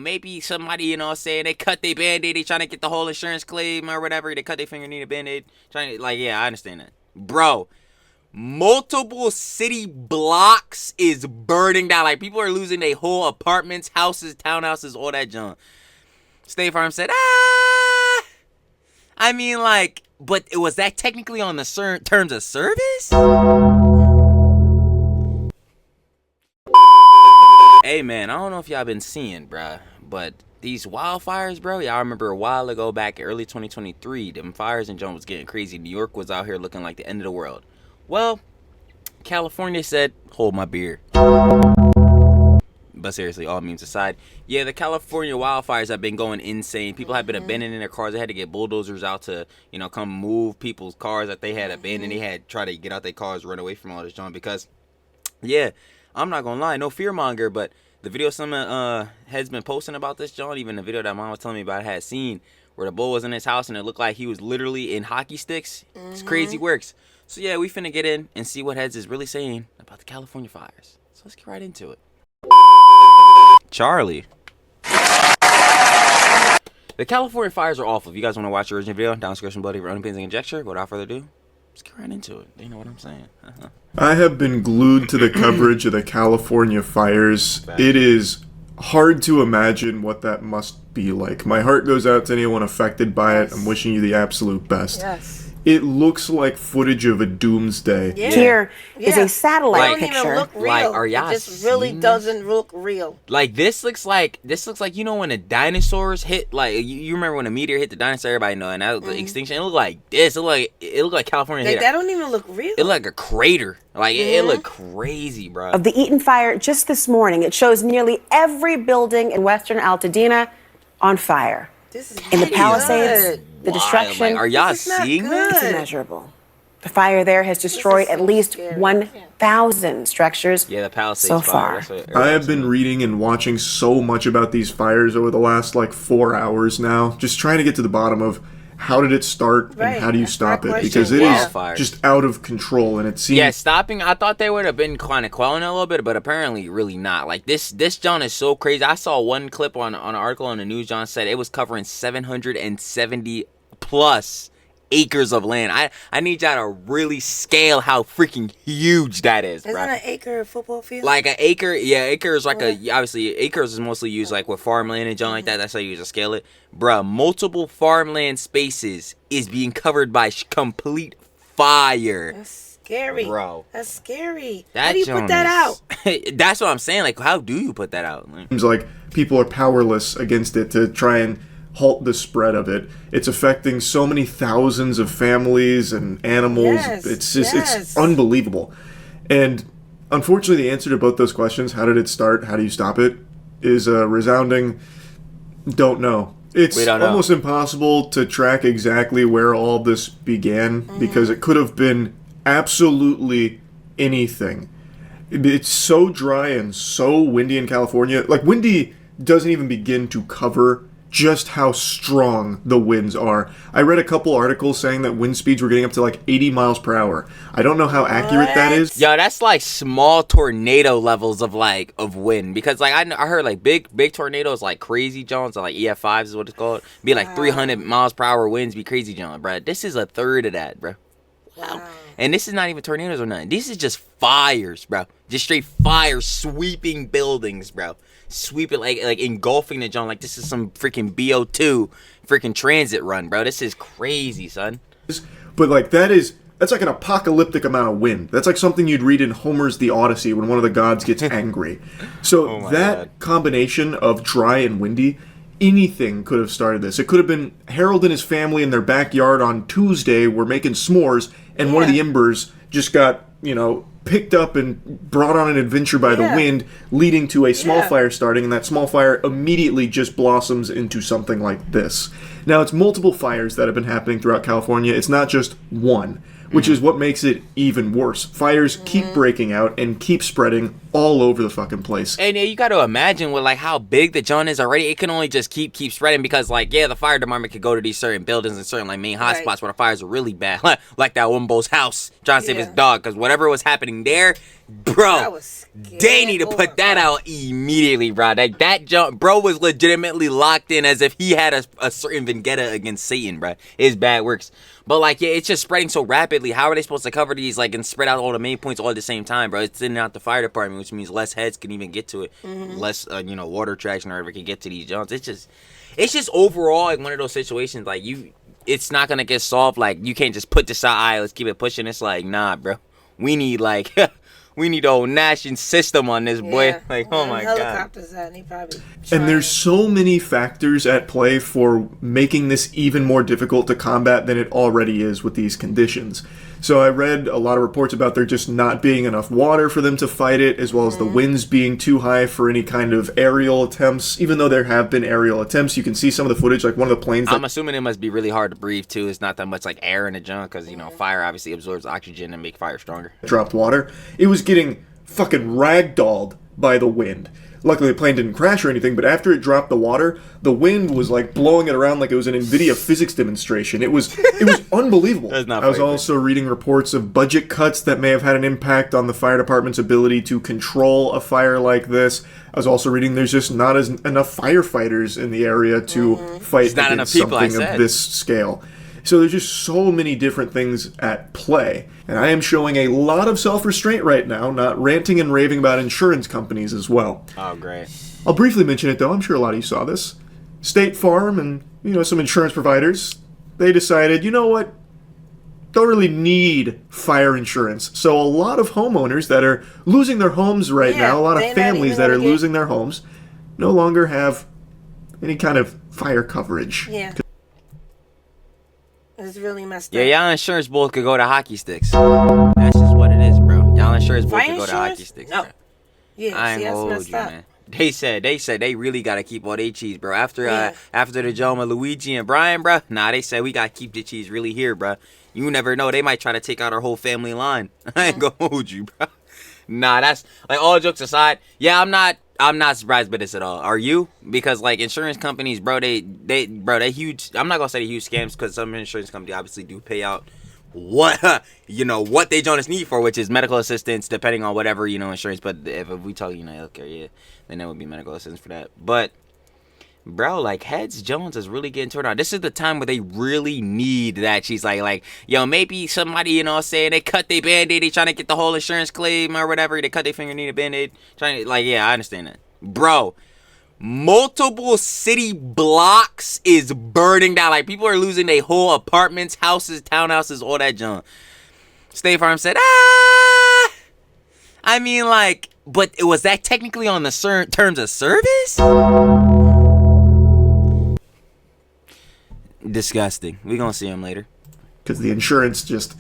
maybe somebody, saying they cut their Band-Aid, they trying to get the whole insurance claim or whatever. They cut their finger, need a Band-Aid. Trying to, yeah, I understand that. Bro, multiple city blocks is burning down. Like, people are losing their whole apartments, houses, townhouses, all that junk. State Farm said, I mean, but was that technically on the terms of service? Hey, man, I don't know if y'all been seeing, bruh, but these wildfires, bro, y'all remember a while ago back in early 2023, them fires in Jones was getting crazy. New York was out here looking like the end of the world. Well, California said, hold my beer. But seriously, all memes aside, yeah, the California wildfires have been going insane. People have been abandoning their cars. They had to get bulldozers out to, come move people's cars that they had abandoned. They had tried to get out their cars, run away from all this junk because, yeah, I'm not gonna lie, no fearmonger, but the video someone has been posting about this junk, even the video that mom was telling me about, I had seen where the bull was in his house and it looked like he was literally in hockey sticks. It's crazy works. So yeah, we finna get in and see what Heads is really saying about the California fires. So let's get right into it. Charlie. The California fires are awful. If you guys want to watch the original video, down description below, running pins and conjecture. Without further ado, let's get right into it. You know what I'm saying? I have been glued to the coverage of the California fires. It is hard to imagine what that must be like. My heart goes out to anyone affected by it. I'm wishing you the absolute best. Yes. It looks like footage of a doomsday. Yeah. Here is a satellite It don't picture. even look real. Like, are y'all it just really seeing doesn't look real. Like this looks like when the dinosaurs hit, like you remember when a meteor hit the dinosaur, everybody know, and that was the extinction. It looked like this. It looked like California hit. That don't even look real. It looked like a crater. Like it looked crazy, bro. Of the Eaton fire just this morning. It shows nearly every building in western Altadena on fire. This is In the really Palisades, good. the destruction Like, are y'all This is not seeing good. this? is immeasurable. The fire there has destroyed so at least scary. 1,000 structures Yeah, the Palisades so fire. far. That's what I everyone's have been saying. reading and watching so much about these fires over the last 4 hours now, just trying to get to the bottom of how did it start Right, and how do you that's stop my it, question. because it Yeah. is Wildfires. just out of control, and it seems Yeah, stopping. I thought they would have been kind of quelling it a little bit, but apparently, really not. Like this John is so crazy. I saw one clip on an article on the news. John said it was covering 770 plus acres of land. I need y'all to really scale how freaking huge that is, Isn't bro. an acre a football field? Like an acre, yeah, acre is obviously acres is mostly used like with farmland and junk like that. That's how you use to scale it, bruh. Multiple farmland spaces is being covered by complete fire. That's scary. Bro. That's scary. That How do you put that out? That's what I'm saying. Like, how do you put that out? Like, seems like people are powerless against it to try and halt the spread of it. It's affecting so many thousands of families and animals. Yes, It's just yes. it's unbelievable. And unfortunately, the answer to both those questions, how did it start, how do you stop it, is a resounding don't know. It's We don't know. almost impossible to track exactly where all this began because it could have been absolutely anything. It's so dry and so windy in California. Like, windy doesn't even begin to cover just how strong the winds are. I read a couple articles saying that wind speeds were getting up to 80 miles per hour. I don't know how accurate that is. yo, that's like small tornado levels of wind, because I heard big tornadoes like crazy Jones, or like EF5s is what it's called, be like 300 miles per hour winds, be crazy John, bro. This is a third of that, bro. Wow. And this is not even tornadoes or nothing. This is just fires, bro. Just straight fire sweeping buildings, bro. Sweep it like engulfing the John. Like this is some freaking BO2 freaking transit run, bro. This is crazy, son. But that's like an apocalyptic amount of wind. That's like something you'd read in Homer's The Odyssey when one of the gods gets angry. So Oh my that God. combination of dry and windy, anything could have started this. It could have been Harold and his family in their backyard on Tuesday were making s'mores, and one of the embers just got, picked up and brought on an adventure by the wind, leading to a small fire starting, and that small fire immediately just blossoms into something like this. Now, it's multiple fires that have been happening throughout California. It's not just one. which is what makes it even worse. Fires keep breaking out and keep spreading all over the fucking place. And you got to imagine with like how big the joint is already, it can only just keep spreading because like the fire department could go to these certain buildings and certain like main hotspots where the fires are really bad, like that one bro's house trying to save his dog, because whatever was happening there, bro, they need to put that out immediately, bro. Like that jump, bro was legitimately locked in as if he had a certain vendetta against Satan, bro. His bad works. But like, it's just spreading so rapidly. How are they supposed to cover these like and spread out all the main points all at the same time, bro? It's sending out the fire department, which means less heads can even get to it, less water traction or whatever can get to these jumps. It's just overall like one of those situations like it's not gonna get solved. Like you can't just put this out. All right, let's keep it pushing. It's like nah, bro. We need like. We need a whole national system on this, boy. Yeah. Like, oh my god. Helicopters and he probably. And there's so many factors at play for making this even more difficult to combat than it already is with these conditions. So I read a lot of reports about there just not being enough water for them to fight it, as well as the winds being too high for any kind of aerial attempts. Even though there have been aerial attempts, you can see some of the footage, like one of the planes. I'm assuming it must be really hard to breathe too. It's not that much like air in the junk because fire obviously absorbs oxygen and make fire stronger. Dropped water. It was getting fucking ragdolled by the wind. Luckily, the plane didn't crash or anything, but after it dropped the water, the wind was like blowing it around like it was an NVIDIA physics demonstration. It was unbelievable. That's not I was funny, also reading reports of budget cuts that may have had an impact on the fire department's ability to control a fire like this. I was also reading there's just not enough firefighters in the area to fight not against enough people, something of this scale. So there's just so many different things at play. And I am showing a lot of self-restraint right now, not ranting and raving about insurance companies as well. Oh, great. I'll briefly mention it, though. I'm sure a lot of you saw this. State Farm and, some insurance providers, they decided, you know what? Don't really need fire insurance. So a lot of homeowners that are losing their homes right now, a lot of families that are losing their homes, no longer have any kind of fire coverage. Yeah. It's really messed up. Yeah, y'all insurance bulls could go to hockey sticks. That's just what it is, bro. Y'all insurance bulls could go to hockey sticks. No. Bro. Yeah, I ain't gonna hold you, man. They said they really gotta keep all their cheese, bro. After the Joma, Luigi, and Brian, bro. Nah, they said we gotta keep the cheese really here, bro. You never know, they might try to take out our whole family line. I ain't gonna hold you, bro. Nah, that's like all jokes aside. Yeah, I'm not surprised by this at all. Are you? Because like insurance companies, bro, they huge. I'm not gonna say they huge scams because some insurance companies obviously do pay out what they Jonas need for, which is medical assistance, depending on whatever insurance. But if we tell healthcare, yeah, then there would be medical assistance for that. But bro, like Heads Jones is really getting turned on. This is the time where they really need that. She's like, yo, maybe somebody, saying they cut their band-aid, they trying to get the whole insurance claim or whatever. They cut their finger, need a band-aid. Trying to, yeah, I understand that. Bro, multiple city blocks is burning down. Like, people are losing their whole apartments, houses, townhouses, all that junk. State Farm said, I mean, like, but was that technically on the terms of service? Disgusting. We gonna see him later. Because the insurance just,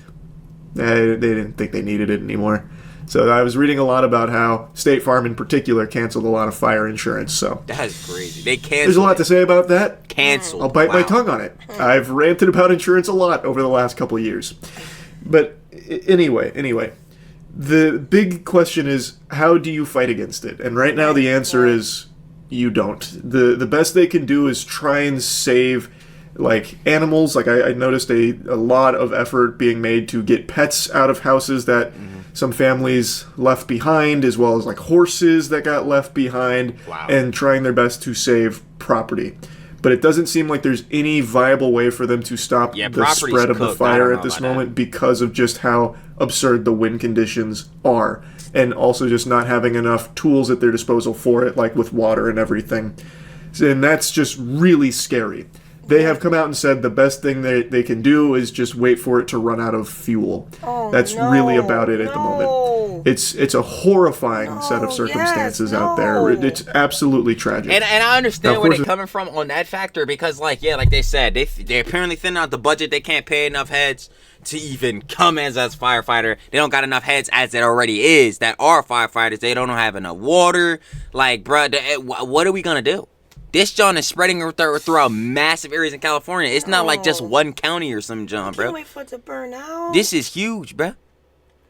they didn't think they needed it anymore. So I was reading a lot about how State Farm in particular canceled a lot of fire insurance. So that's crazy. They canceled. There's a lot to say about that. Canceled. I'll bite my tongue on it. I've ranted about insurance a lot over the last couple of years. But anyway, the big question is, how do you fight against it? And right now the answer is you don't. The best they can do is try and save like animals. Like I noticed a lot of effort being made to get pets out of houses that some families left behind, as well as like horses that got left behind, and trying their best to save property. But it doesn't seem like there's any viable way for them to stop the spread of the fire at this moment because of just how absurd the wind conditions are, and also just not having enough tools at their disposal for it, like with water and everything. And that's just really scary. They have come out and said the best thing they can do is just wait for it to run out of fuel. That's really about it at the moment. It's a horrifying set of circumstances out there. It's absolutely tragic. And I understand where they're coming from on that factor because, like they said, they apparently thin out the budget. They can't pay enough heads to even come as a firefighter. They don't got enough heads as it already is that are firefighters. They don't have enough water. Like, bruh, what are we going to do? This John is spreading throughout massive areas in California. It's not like just one county or some John, bro. Can't wait for it to burn out. This is huge, bro.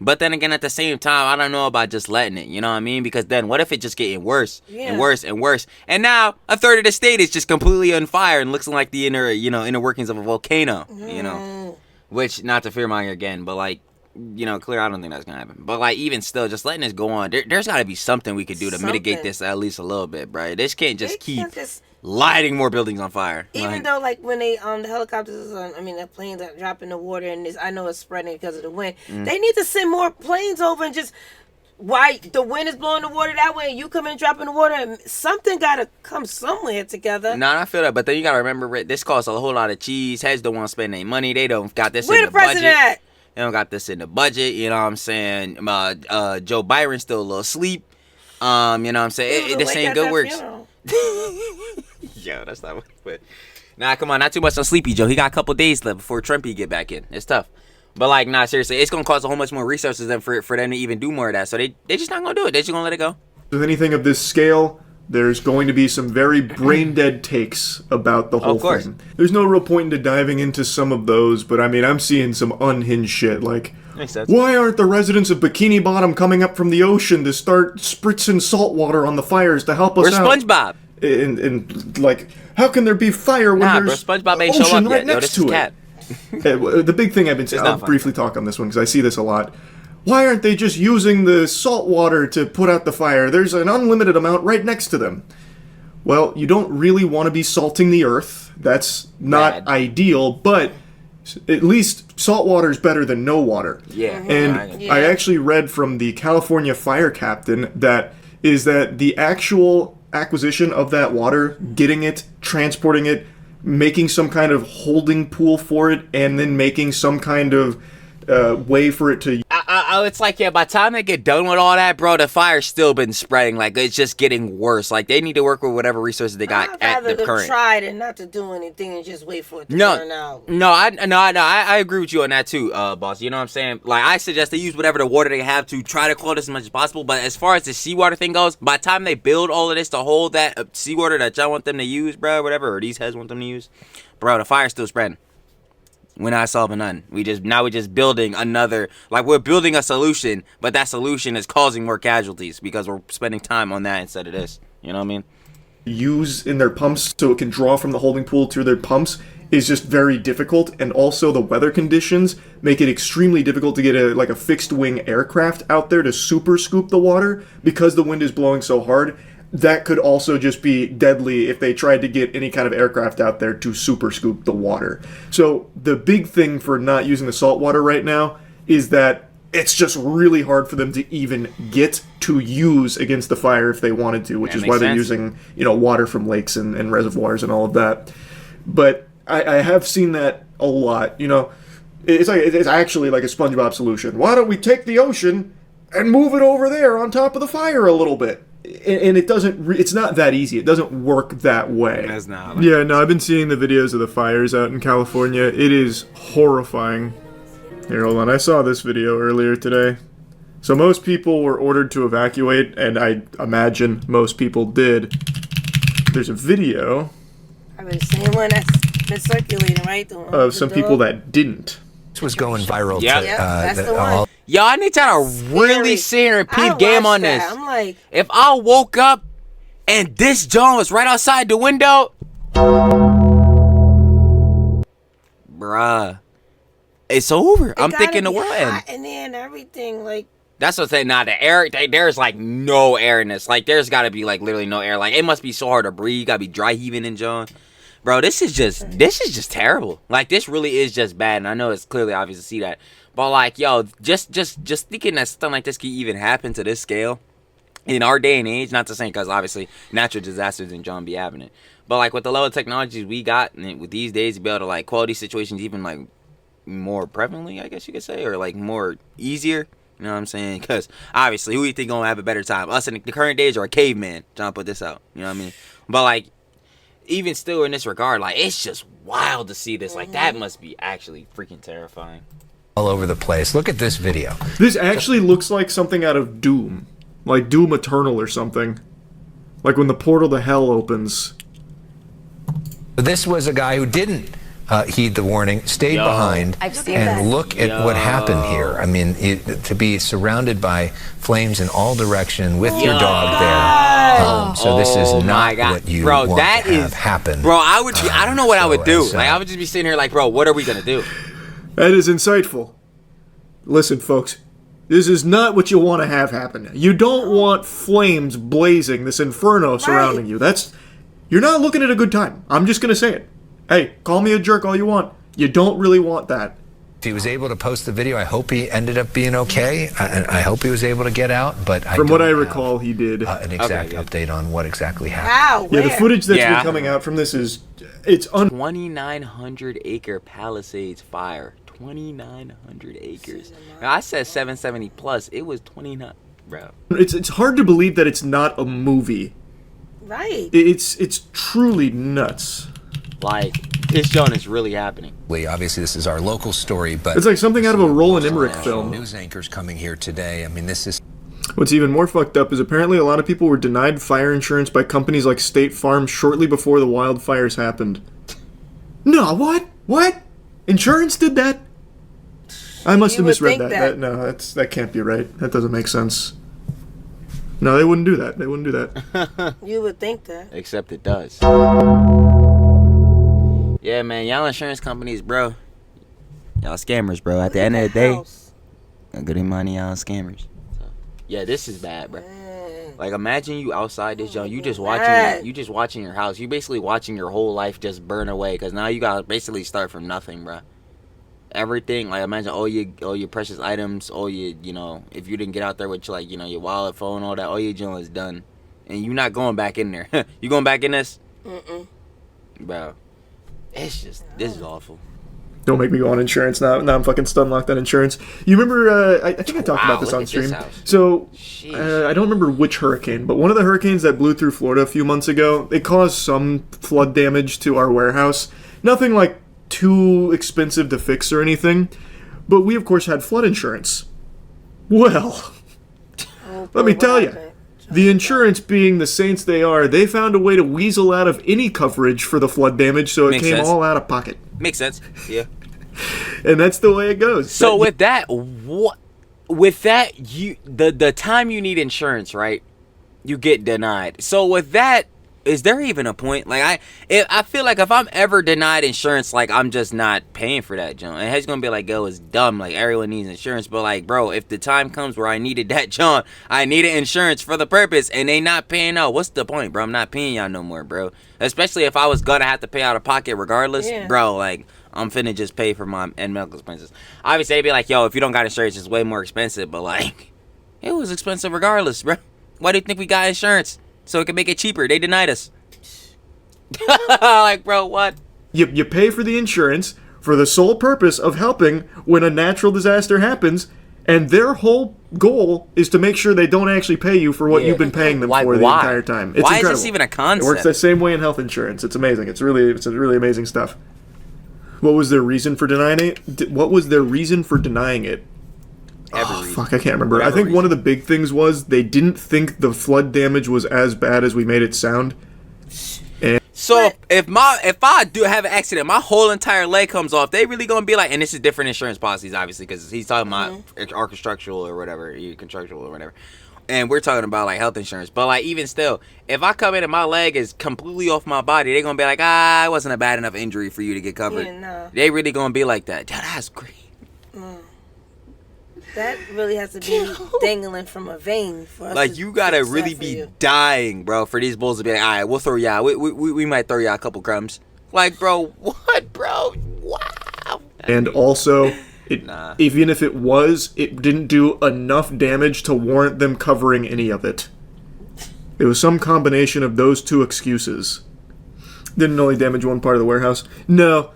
But then again, at the same time, I don't know about just letting it. You know what I mean? Because then, what if it just getting worse and worse and worse? And now a third of the state is just completely on fire and looks like the inner workings of a volcano. You know, which not to fearmonger again, but like. Clear, I don't think that's gonna happen. But like, even still, just letting this go on, there's got to be something we could do to mitigate this at least a little bit, bro. This can't just keep lighting more buildings on fire. Even though, like, when they the helicopters, the planes are dropping the water, and I know it's spreading because of the wind. They need to send more planes over and just. Why the wind is blowing the water that way, and you come in dropping the water, and something gotta come somewhere together. Nah, I feel that, but then you gotta remember, this costs a whole lot of cheese. Heads don't want to spend their money. They don't got this. Where in the budget. president? They don't got this in the budget, you know what I'm saying? Joe Byron's still a little asleep. You know what I'm saying? This ain't good works. Yo, that's not what. But nah, come on, not too much on Sleepy Joe. He got a couple days left before Trumpy get back in. It's tough. But like, nah, seriously, it's gonna cost a whole much more resources than for them to even do more of that. So they just not gonna do it. They just gonna let it go. With anything of this scale, there's going to be some very brain-dead takes about the whole thing. There's no real point into diving into some of those, but I mean, I'm seeing some unhinged shit, like, why aren't the residents of Bikini Bottom coming up from the ocean to start spritzing salt water on the fires to help us out? Where's SpongeBob? And like, how can there be fire when there's SpongeBob ain't show up right yet. next to it? The big thing I've been saying, I'll briefly talk on this one because I see this a lot. Why aren't they just using the salt water to put out the fire? There's an unlimited amount right next to them. Well, you don't really want to be salting the earth. That's not ideal, but at least salt water is better than no water. Yeah. And I actually read from the California fire captain that the actual acquisition of that water, getting it, transporting it, making some kind of holding pool for it, and then making some kind of way for it to... It's like, by the time they get done with all that, bro, the fire's still been spreading. Like, it's just getting worse. Like, they need to work with whatever resources they got at the current. Try and not to do anything and just wait for it to burn out. I agree with you on that too, boss. You know what I'm saying? Like, I suggest they use whatever the water they have to try to cool it as much as possible. But as far as the seawater thing goes, by the time they build all of this to hold that seawater that y'all want them to use, bro, whatever, or these heads want them to use, bro, the fire's still spreading. We're not solving none. We're just building another, like, we're building a solution, but that solution is causing more casualties because we're spending time on that instead of this. You know what I mean? Use in their pumps so it can draw from the holding pool to their pumps is just very difficult, and also the weather conditions make it extremely difficult to get a fixed wing aircraft out there to super scoop the water because the wind is blowing so hard. That could also just be deadly if they tried to get any kind of aircraft out there to super scoop the water. So the big thing for not using the salt water right now is that it's just really hard for them to even get to use against the fire if they wanted to, which is why they're using water from lakes and reservoirs and all of that. But I have seen that a lot. It's actually like a SpongeBob solution. Why don't we take the ocean and move it over there on top of the fire a little bit? And it doesn't. It's not that easy. It doesn't work that way. That's not. I've been seeing the videos of the fires out in California. It is horrifying. Here, hold on. I saw this video earlier today. So most people were ordered to evacuate, and I imagine most people did. There's a video. I've been seeing one that's been circulating, right? Of some people that didn't. This was going viral. Yep. That's the one. Yo, I need y'all to really sit here and peep game on this. I'm like, if I woke up and this John was right outside the window, bruh, it's over. I'm thinking the world end. And then everything, like. That's what I'm saying. Nah, the air, there's like no air in this. Like, there's got to be like literally no air. Like, it must be so hard to breathe. You got to be dry heaving in John. Bro, this is just terrible. Like, this really is just bad. And I know it's clearly obvious to see that. But like, yo, just thinking that something like this could even happen to this scale in our day and age, not to say because obviously natural disasters in John be happening. But like with the level of technologies we got and with these days to be able to like quality situations even like more prevalently, I guess you could say, or like more easier. You know what I'm saying? Because obviously, who you think gonna have a better time? Us in the current days or a caveman? John put this out. You know what I mean? But like, even still in this regard, like it's just wild to see this. Like that must be actually freaking terrifying. All over the place. Look at this video. This actually looks like something out of Doom, like Doom Eternal or something. Like when the portal to hell opens, This was a guy who didn't heed the warning, stayed behind, I've seen and that. look at what happened here. I mean, to be surrounded by flames in all direction with your dog there. So this is not what you want to have happen. Bro, I don't know what I would do. as, Like, I would just be sitting here like, bro, what are we going to do? That is insightful. Listen, folks, this is not what you want to have happen. You don't want flames blazing, this inferno surrounding you. You're not looking at a good time. I'm just going to say it. Hey, call me a jerk all you want. You don't really want that. If he was able to post the video, I hope he ended up being okay. I hope he was able to get out, but From what I don't recall, he did. have an exact update on what exactly happened. How? Yeah, the Where? footage that's Yeah. been coming out from this is... It's 2,900 acre Palisades fire. 2,900 acres. Now, I said 770 plus. It was 29. Bro. It's hard to believe that it's not a movie. Right. It's truly nuts. Like, this joint is really happening. Obviously, this is our local story, but It's like something out of a Roland Emmerich national film. news anchors coming here today. I mean, this is What's even more fucked up is apparently a lot of people were denied fire insurance by companies like State Farm shortly before the wildfires happened. No, what? What? Insurance did that? I must You have would misread think that. that. That can't be right. That doesn't make sense. No, they wouldn't do that. They wouldn't do that. You would think that. Except it does. Yeah, man. Y'all insurance companies, bro. Y'all scammers, bro. At the end of the day, House. good money, y'all scammers. So, yeah, this is bad, bro. Like, imagine you outside this joint. You just watching your house. You basically watching your whole life just burn away. Because now you got to basically start from nothing, bro. Everything, like, imagine all your precious items, all your, if you didn't get out there with, like, your wallet, phone, all that, all your joint is done. And you're not going back in there. You going back in this? Bro. This is awful. Don't make me go on insurance now. Now I'm fucking stun locked on insurance. You remember, I think I talked about this look on at this stream. house. So, Sheesh. I don't remember which hurricane, but one of the hurricanes that blew through Florida a few months ago, it caused some flood damage to our warehouse. Nothing like too expensive to fix or anything, but we of course had flood insurance. Well, let me tell you, the insurance being the saints they are, they found a way to weasel out of any coverage for the flood damage, so it Makes came sense. all out of pocket. Makes sense. Yeah. And that's the way it goes. So with that, the time you need insurance, right? You get denied. So with that, is there even a point? Like, I feel like if I'm ever denied insurance, like, I'm just not paying for that junk. And it's gonna be like, yo, it's dumb. Like, everyone needs insurance, but like, bro, if the time comes where I needed that junk, I needed insurance for the purpose, and they not paying out. What's the point, bro? I'm not paying y'all no more, bro. Especially if I was gonna have to pay out of pocket regardless, Yeah. bro. Like, I'm finna just pay for my medical expenses. Obviously, they'd be like, yo, if you don't got insurance, it's way more expensive. But like, it was expensive regardless, bro. Why do you think we got insurance? So it can make it cheaper. They denied us. Like, bro, what? You pay for the insurance for the sole purpose of helping when a natural disaster happens, and their whole goal is to make sure they don't actually pay you for what Yeah. you've been paying them Like, for the why? entire time. It's Why is incredible. this even a concept? It works the same way in health insurance. It's amazing. It's really amazing stuff. What was their reason for denying it? What was their reason for denying it? Every reason. Fuck, I can't remember. Whatever I think one reason. of the big things was they didn't think the flood damage was as bad as we made it sound. So if I do have an accident, my whole entire leg comes off. They really gonna be like, and this is different insurance policies, obviously, because he's talking about architectural or whatever, contractual or whatever, and we're talking about like health insurance. But like, even still, if I come in and my leg is completely off my body, they're gonna be like, it wasn't a bad enough injury for you to get covered. Yeah, no. They really gonna be like that. That's great. That really has to be dangling from a vein for us. Like, to you gotta fix that really for be you. dying, bro, for these bulls to be like, all right, we'll throw y'all. We might throw y'all a couple crumbs. Like, bro, what, bro? Wow. And also, even if it was, it didn't do enough damage to warrant them covering any of it. It was some combination of those two excuses. Didn't only damage one part of the warehouse. No.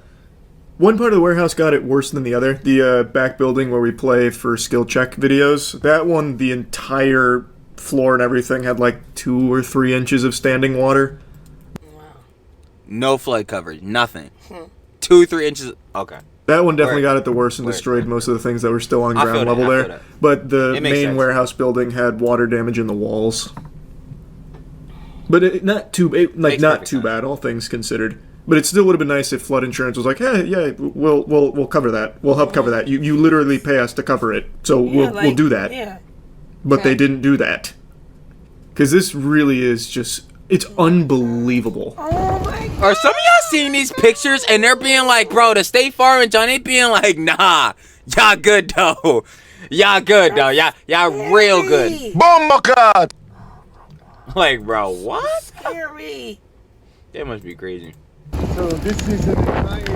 One part of the warehouse got it worse than the other. The back building where we play for skill check videos. That one, the entire floor and everything had like 2 or 3 inches of standing water. No flood coverage, nothing. 2-3 inches. Okay. That one definitely Word. got it the worst and Word. destroyed most of the things that were still on I feel ground that, level I feel there. that. But the It makes main sense. warehouse building had water damage in the walls. But not too Makes not perfect too sense. bad, all things considered. But it still would have been nice if flood insurance was like, hey, yeah, we'll cover that. We'll help cover that. You literally pay us to cover it, so we'll do that. Yeah. But they didn't do that. Because this really is just, it's unbelievable. Oh my God. Are some of y'all seeing these pictures and they're being like, bro, the State Farm and John, they being like, nah, y'all good though. Y'all good though. Y'all real good. Bomba God. Like, bro, what? Scary. That must be crazy. So this is an entire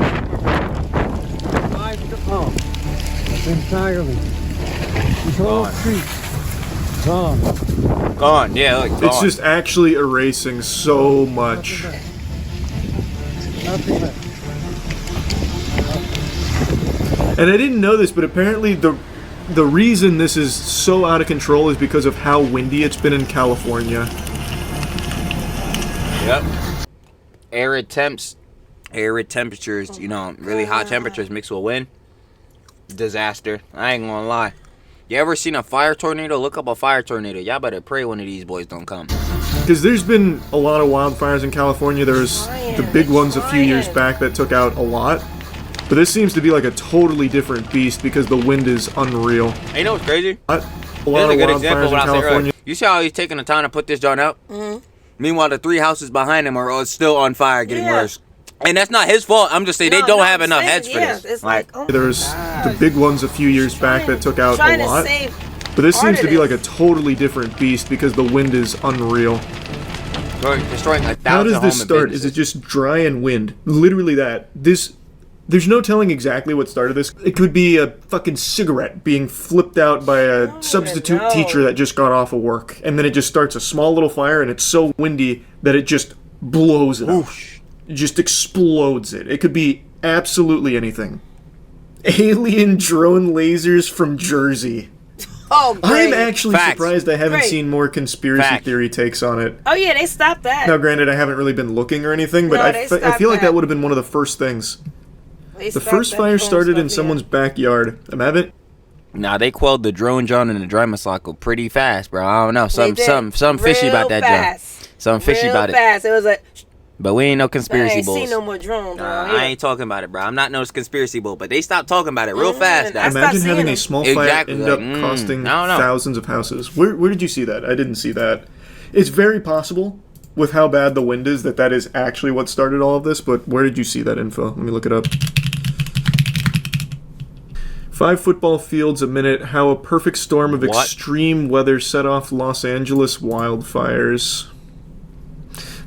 entirely. This whole street gone. Gone, yeah, look, gone. It's just actually erasing so much. Nothing left. And I didn't know this, but apparently the reason this is so out of control is because of how windy it's been in California. Yep. Arid temperatures, you know, really hot temperatures mixed with wind. Disaster. I ain't gonna lie. You ever seen a fire tornado? Look up a fire tornado. Y'all better pray one of these boys don't come. Because there's been a lot of wildfires in California. There was the big ones a few years back that took out a lot. But this seems to be like a totally different beast because the wind is unreal. Hey, you know what's crazy? A lot Here's of a good wildfires example in of what I said California. earlier. You see how he's taking the time to put this joint up? Mm-hmm. Meanwhile, the 3 houses behind him are all still on fire, getting worse. And that's not his fault. I'm just saying they don't have enough heads for this. It's like, oh There was the big ones a few years back that took out a lot. Save But this part seems of to be like this. a totally different beast because the wind is unreal. Destroying 1,000 How does home this and start? Is businesses. it just dry and wind? Literally that. There's no telling exactly what started this. It could be a fucking cigarette being flipped out by a substitute teacher that just got off of work. And then it just starts a small little fire and it's so windy that it just blows it up. It just explodes it. It could be absolutely anything. Alien drone lasers from Jersey. Oh, great. I'm actually Facts. surprised I haven't Great. seen more conspiracy Facts. theory takes on it. Oh yeah, they stopped that. Now, granted, I haven't really been looking or anything, but No, I they feel stopped like that that. would have been one of the first things. They The stopped first that fire drone started in stuff, someone's backyard. Imagine. Nah, they quelled the drone John and the dry massacre pretty fast, bro. I don't know. They did. Something fishy Real about that fast. John. Something fishy Real about it. fast. It was like, But we ain't no I conspiracy ain't bulls. seen no more drones. I ain't talking about it, bro. I'm not no conspiracy bull, but they stopped talking about it real fast. I Now. stopped Imagine seeing having a them. small Exactly, fire end up like, costing I don't know. thousands of houses. Where did you see that? I didn't see that. It's very possible, with how bad the wind is, that is actually what started all of this, but where did you see that info? Let me look it up. 5 football fields a minute, how a perfect storm of What? extreme weather set off Los Angeles wildfires.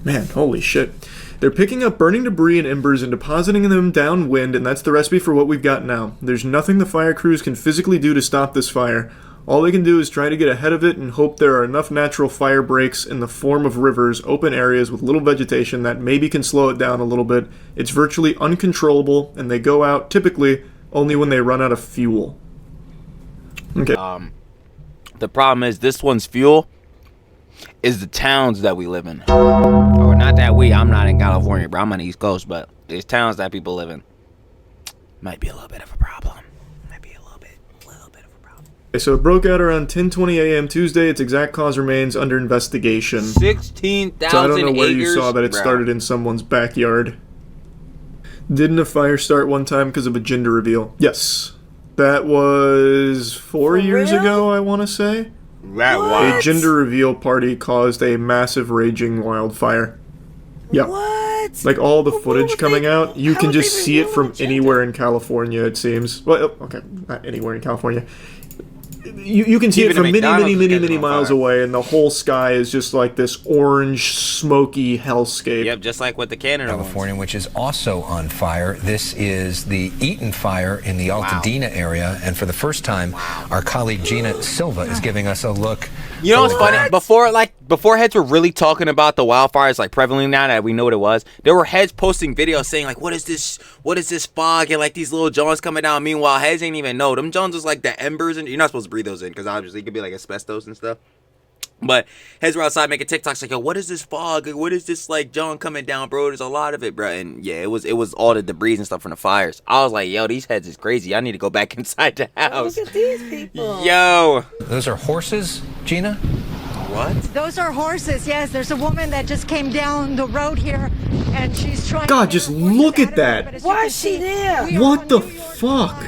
Man, holy shit. They're picking up burning debris and embers and depositing them downwind, and that's the recipe for what we've got now. There's nothing the fire crews can physically do to stop this fire. All they can do is try to get ahead of it and hope there are enough natural fire breaks in the form of rivers, open areas with little vegetation that maybe can slow it down a little bit. It's virtually uncontrollable, and they go out, typically, only when they run out of fuel. Okay. The problem is this one's fuel is the towns that we live in. Or not that I'm not in California, bro. I'm on the East Coast, but there's towns that people live in. Might be a little bit of a problem. Might be a little bit of a problem. So it broke out around 10:20 a.m. Tuesday. Its exact cause remains under investigation. 16,000 So I don't know where you acres, saw that it bro. started in someone's backyard. Didn't a fire start one time because of a gender reveal? Yes. That was 4 years real? ago, I want to say. That A gender reveal party caused a massive raging wildfire. Yeah. What? Like all the But what footage would coming they- out, you how can would just they see it reveal from a gender? anywhere in California, it seems. Well, okay, not anywhere in California. You can see Even it from the many, McDonald's many, is many, catching many on miles fire. away, and the whole sky is just like this orange, smoky hellscape. Yep, just like with the Canada ones. California, which is also on fire. This is the Eaton fire in the Altadena area, and for the first time, our colleague Gina Silva is giving us a look. You know what's funny? Before heads were really talking about the wildfires like prevalent now that we know what it was, there were heads posting videos saying like, what is this fog and like these little Johns coming down. Meanwhile, heads ain't even know. Them Johns was like the embers, and you're not supposed to breathe those in because obviously it could be like asbestos and stuff. But heads were outside making TikToks like, yo, what is this fog? What is this like John coming down, bro? There's a lot of it, bro. And yeah, it was all the debris and stuff from the fires. I was like, yo, these heads is crazy. I need to go back inside the house. Look at these people. Yo. Those are horses, Gina? What? Those are horses, yes. There's a woman that just came down the road here and she's trying. God, just look at that. Why is she there? What the fuck?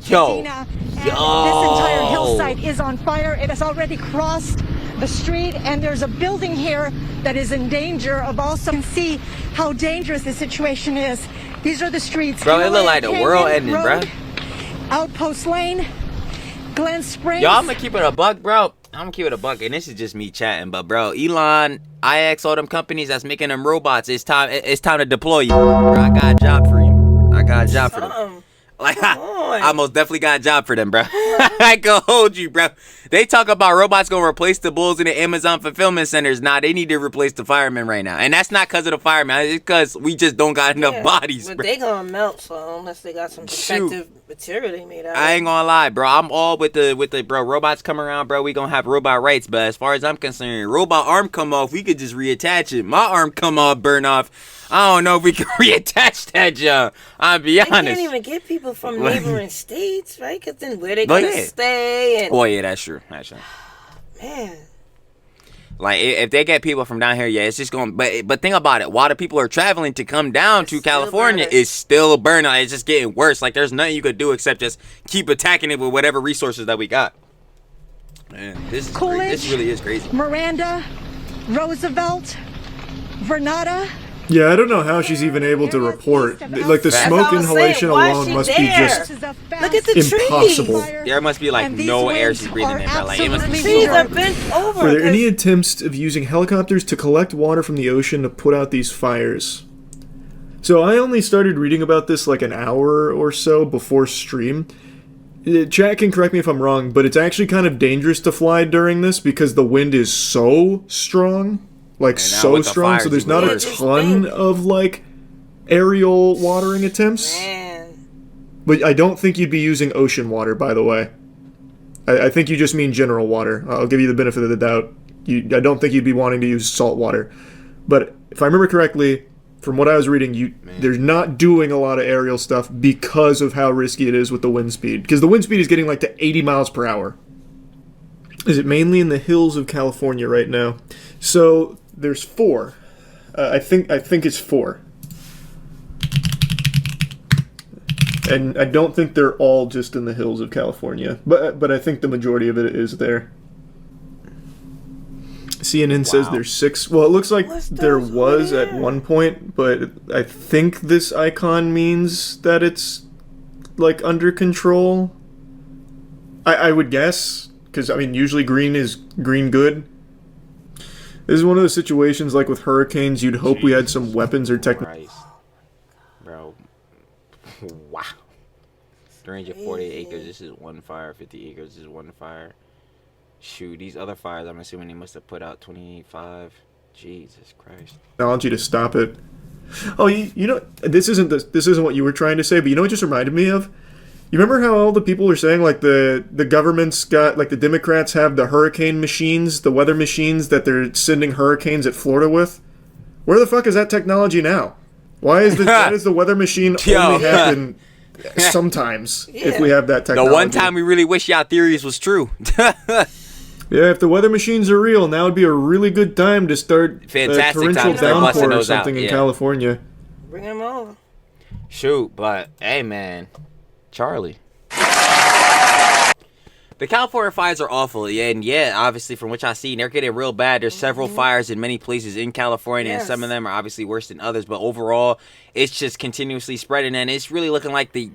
Yo. This entire hillside is on fire. It has already crossed the street, and there's a building here that is in danger of also. You can see how dangerous the situation is. These are the streets. Bro, it look like the world ending, bro. Outpost Lane, Glen Springs. Yo, I'm gonna keep it a buck, bro. I'm gonna keep it a buck, and this is just me chatting, but bro, Elon, IX, all them companies that's making them robots, it's time to deploy you. Bro, I got a job for you. I got a job for them. Like, I most definitely got a job for them, bro. I can hold you, bro. They talk about robots gonna replace the bulls in the Amazon fulfillment centers. Nah, they need to replace the firemen right now. And that's not because of the firemen. It's because we just don't got enough bodies, But bro. they gonna melt, so unless they got some protective material they made out of. I ain't gonna lie, bro. I'm all with the bro. Robots come around, bro. We gonna have robot rights. But as far as I'm concerned, robot arm come off, we could just reattach it. My arm come off, burn off. I don't know if we can reattach that, job. I'll be honest. They can't even get people from neighboring states, right? Because then where they gonna stay? And oh yeah, that's true. That's true. Man. Like if they get people from down here, yeah, it's just going. But think about it. While the people are traveling to come down to California, it's still burning. It's just getting worse. Like there's nothing you could do except just keep attacking it with whatever resources that we got. Man, this is Coolidge, this really is crazy. Miranda, Roosevelt, Vernada. Yeah, I don't know how she's even able to report. Like, the smoke inhalation alone must be just look at the impossible. There must be like no air she's breathing in, bro. Like it must be trees so are bent over. Were there any attempts of using helicopters to collect water from the ocean to put out these fires? So I only started reading about this like an hour or so before stream. Chat can correct me if I'm wrong, but it's actually kind of dangerous to fly during this because the wind is so strong. Like, so strong, so there's not a ton of, like, aerial watering attempts. Man. But I don't think you'd be using ocean water, by the way. I think you just mean general water. I'll give you the benefit of the doubt. I don't think you'd be wanting to use salt water. But if I remember correctly, from what I was reading, they're not doing a lot of aerial stuff because of how risky it is with the wind speed. Because the wind speed is getting, like, to 80 miles per hour. Is it mainly in the hills of California right now? So there's 4. I think it's 4. And I don't think they're all just in the hills of California, but I think the majority of it is there. CNN says there's 6. Well, it looks like there was at one point, but I think this icon means that it's like under control. I would guess, because I mean usually green is green good. This is one of those situations like with hurricanes, you'd hope we had some weapons or technology. Bro. Wow. 348 acres, this is one fire. 50 acres, this is one fire. Shoot, these other fires, I'm assuming they must have put out 25. Jesus Christ. Technology to stop it. Oh, you know, this isn't what you were trying to say, but you know what just reminded me of? You remember how all the people were saying, like, the government's got, like, the Democrats have the hurricane machines, the weather machines that they're sending hurricanes at Florida with? Where the fuck is that technology now? Why does the weather machine only happen sometimes if we have that technology? The one time we really wish y'all theories was true. Yeah, if the weather machines are real, now would be a really good time to start a torrential downpour or something in California. Bring them over. Shoot, but, hey, man. Charlie. The California fires are awful, and obviously from which I see, they're getting real bad. There's several fires in many places in California, and some of them are obviously worse than others. But overall, it's just continuously spreading, and it's really looking like the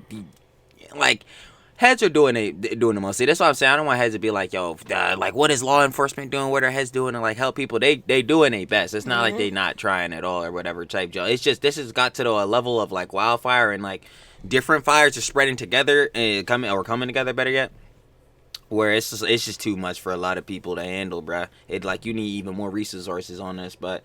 heads are doing the most. See, that's what I'm saying. I don't want heads to be like, yo, like what is law enforcement doing? What are heads doing to like help people? They doing their best. It's not like they not trying at all or whatever type job. It's just this has got to a level of like wildfire and like different fires are spreading together and coming together, better yet, where it's just too much for a lot of people to handle, bruh. It like you need even more resources on this, but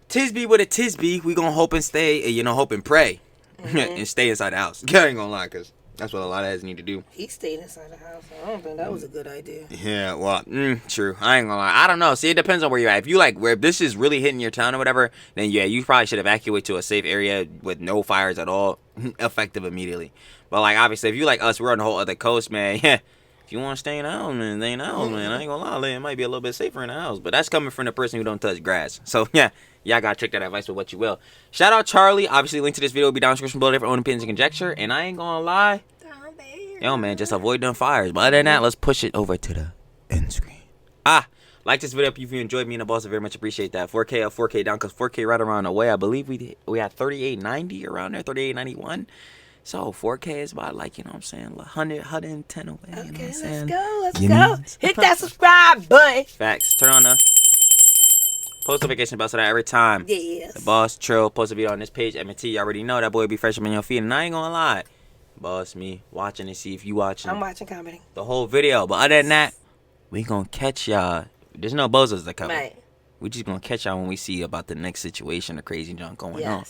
Tisby what it Tisby, we gonna hope and stay, hope and pray and stay inside the house. I ain't gonna lie, cause that's what a lot of heads need to do. He stayed inside the house. I don't think that was a good idea. Yeah, well, true. I ain't gonna lie. I don't know. See, it depends on where you're at. If you if this is really hitting your town or whatever, then yeah, you probably should evacuate to a safe area with no fires at all, effective immediately. But like, obviously, if you like us, we're on the whole other coast, man. Yeah, if you want to stay in the house, man, stay in the house, man. I ain't gonna lie, it might be a little bit safer in the house, but that's coming from the person who don't touch grass. So yeah, Y'all gotta check that advice with what you will. Shout out Charlie. Obviously, link to this video will be down in the description below for own opinions and conjecture. And I ain't gonna lie. Yo, man, just avoid them fires. But other than that, let's push it over to the end screen. Like this video if you enjoyed. Me and the boss, I very much appreciate that. 4K up, 4K down, because 4K right around the way. I believe we had 3890 around there, 3891. So 4K is about, like, you know what I'm saying, 110 away. You know what I'm saying? Let's go. Hit that subscribe button. Facts. Turn on the post notification bell so that every time the boss Trill posts a video on this page, M&T, you already know that boy be fresh up in your feet. And I ain't gonna lie, boss, me watching to see if you watching. I'm watching comedy. The whole video. But other than that, we gonna catch y'all. There's no bozos to cover. Right. We just gonna catch y'all when we see about the next situation, the crazy junk going on.